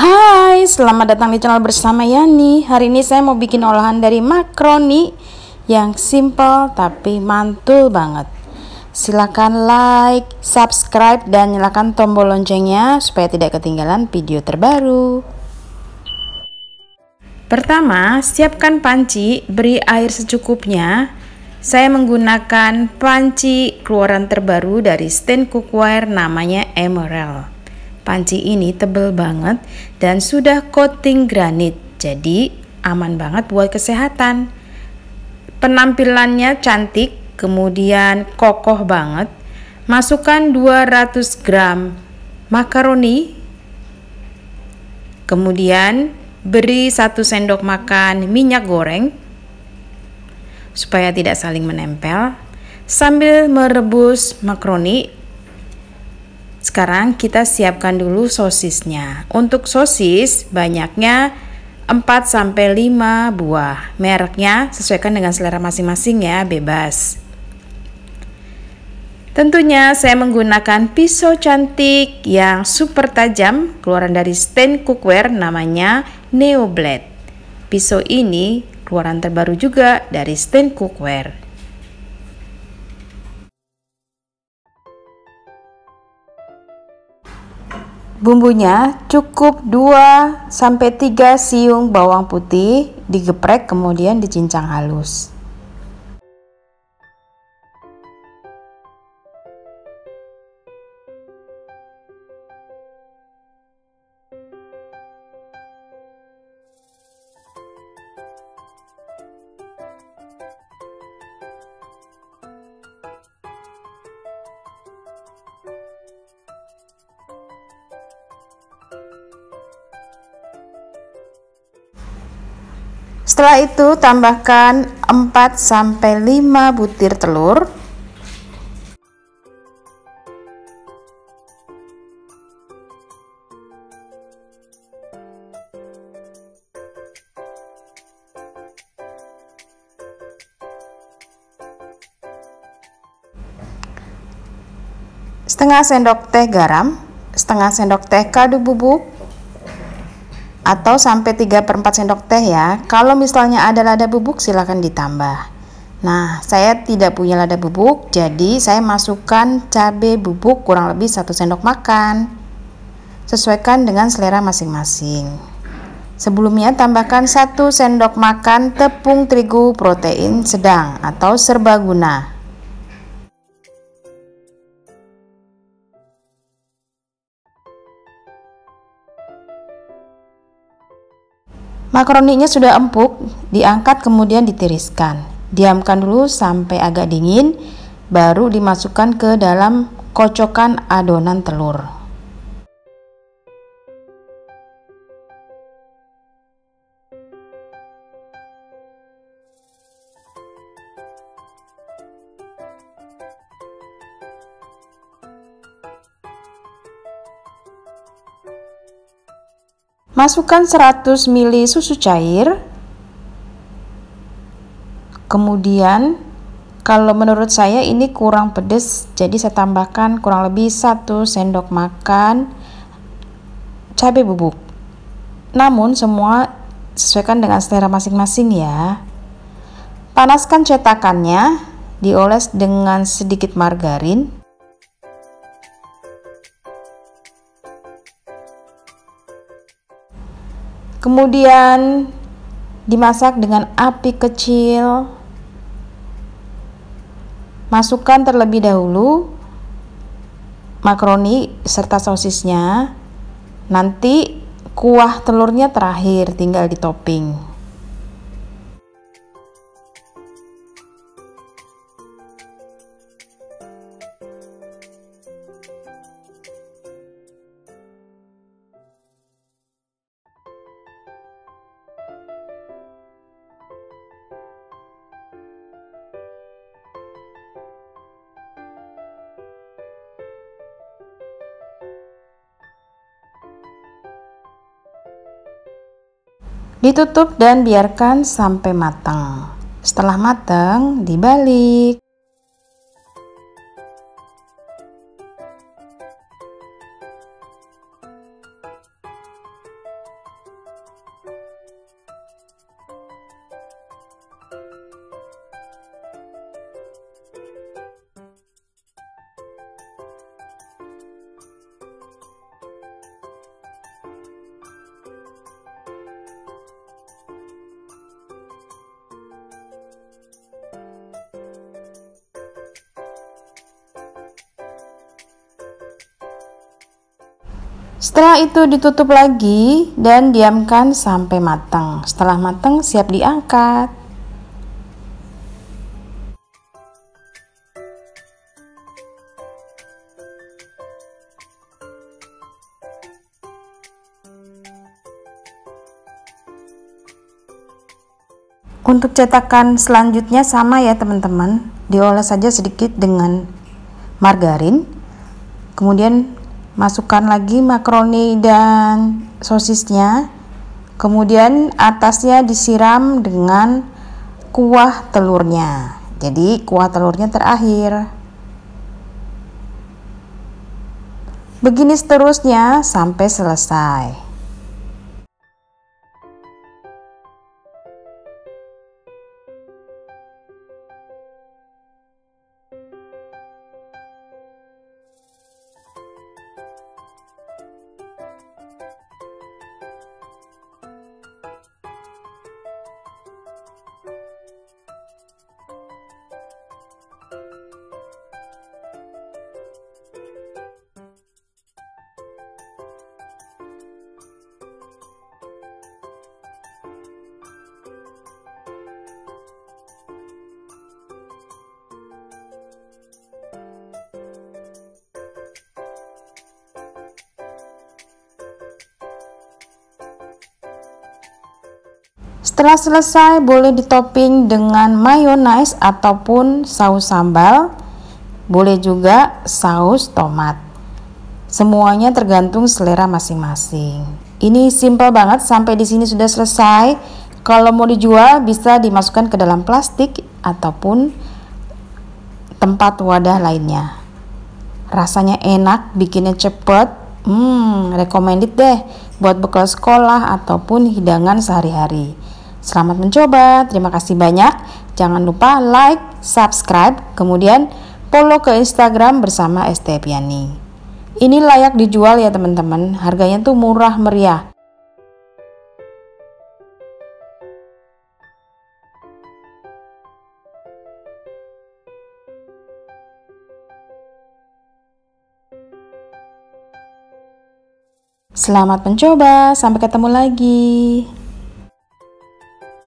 Hai, selamat datang di channel bersama Yani. Hari ini saya mau bikin olahan dari makaroni yang simple tapi mantul banget. Silakan like, subscribe, dan nyalakan tombol loncengnya supaya tidak ketinggalan video terbaru. Pertama, siapkan panci, beri air secukupnya. Saya menggunakan panci keluaran terbaru dari Stain Cookware, namanya Emerald. Panci ini tebal banget dan sudah coating granit, jadi aman banget buat kesehatan. Penampilannya cantik, kemudian kokoh banget. Masukkan 200 gram makaroni, kemudian beri 1 sendok makan minyak goreng supaya tidak saling menempel. Sambil merebus makaroni, sekarang kita siapkan dulu sosisnya. Untuk sosis banyaknya 4-5 buah. Mereknya sesuaikan dengan selera masing-masing ya, bebas. Tentunya saya menggunakan pisau cantik yang super tajam keluaran dari Stain Cookware, namanya Neo Blade. Pisau ini keluaran terbaru juga dari Stain Cookware. Bumbunya cukup 2-3 siung bawang putih, digeprek kemudian dicincang halus. Setelah itu tambahkan 4-5 butir telur. Setengah sendok teh garam, setengah sendok teh kaldu bubuk, atau sampai 3/4 sendok teh ya. Kalau misalnya ada lada bubuk silahkan ditambah. Nah, saya tidak punya lada bubuk, jadi saya masukkan cabai bubuk kurang lebih 1 sendok makan. Sesuaikan dengan selera masing-masing. Sebelumnya tambahkan 1 sendok makan tepung terigu protein sedang atau serbaguna. Makaroninya sudah empuk, diangkat kemudian ditiriskan. Diamkan dulu sampai agak dingin, baru dimasukkan ke dalam kocokan adonan telur. Masukkan 100 ml susu cair. Kemudian kalau menurut saya ini kurang pedas, jadi saya tambahkan kurang lebih 1 sendok makan cabai bubuk. Namun semua sesuaikan dengan selera masing-masing ya. Panaskan cetakannya, dioles dengan sedikit margarin. Kemudian dimasak dengan api kecil. Masukkan terlebih dahulu makaroni serta sosisnya. Nanti kuah telurnya terakhir, tinggal ditopping. Ditutup dan biarkan sampai matang. Setelah matang, dibalik. Setelah itu ditutup lagi dan diamkan sampai matang. Setelah matang siap diangkat. Untuk cetakan selanjutnya sama ya teman-teman, dioles saja sedikit dengan margarin, kemudian masukkan lagi makaroni dan sosisnya, kemudian atasnya disiram dengan kuah telurnya, jadi kuah telurnya terakhir. Begini seterusnya sampai selesai. Setelah selesai, boleh ditopping dengan mayonaise ataupun saus sambal, boleh juga saus tomat. Semuanya tergantung selera masing-masing. Ini simple banget, sampai di sini sudah selesai. Kalau mau dijual bisa dimasukkan ke dalam plastik ataupun tempat wadah lainnya. Rasanya enak, bikinnya cepet. Recommended deh buat bekal sekolah ataupun hidangan sehari-hari. Selamat mencoba, terima kasih banyak. Jangan lupa like, subscribe, kemudian follow ke Instagram bersama Estepiani. Ini layak dijual ya teman-teman, harganya tuh murah meriah. Selamat mencoba, sampai ketemu lagi.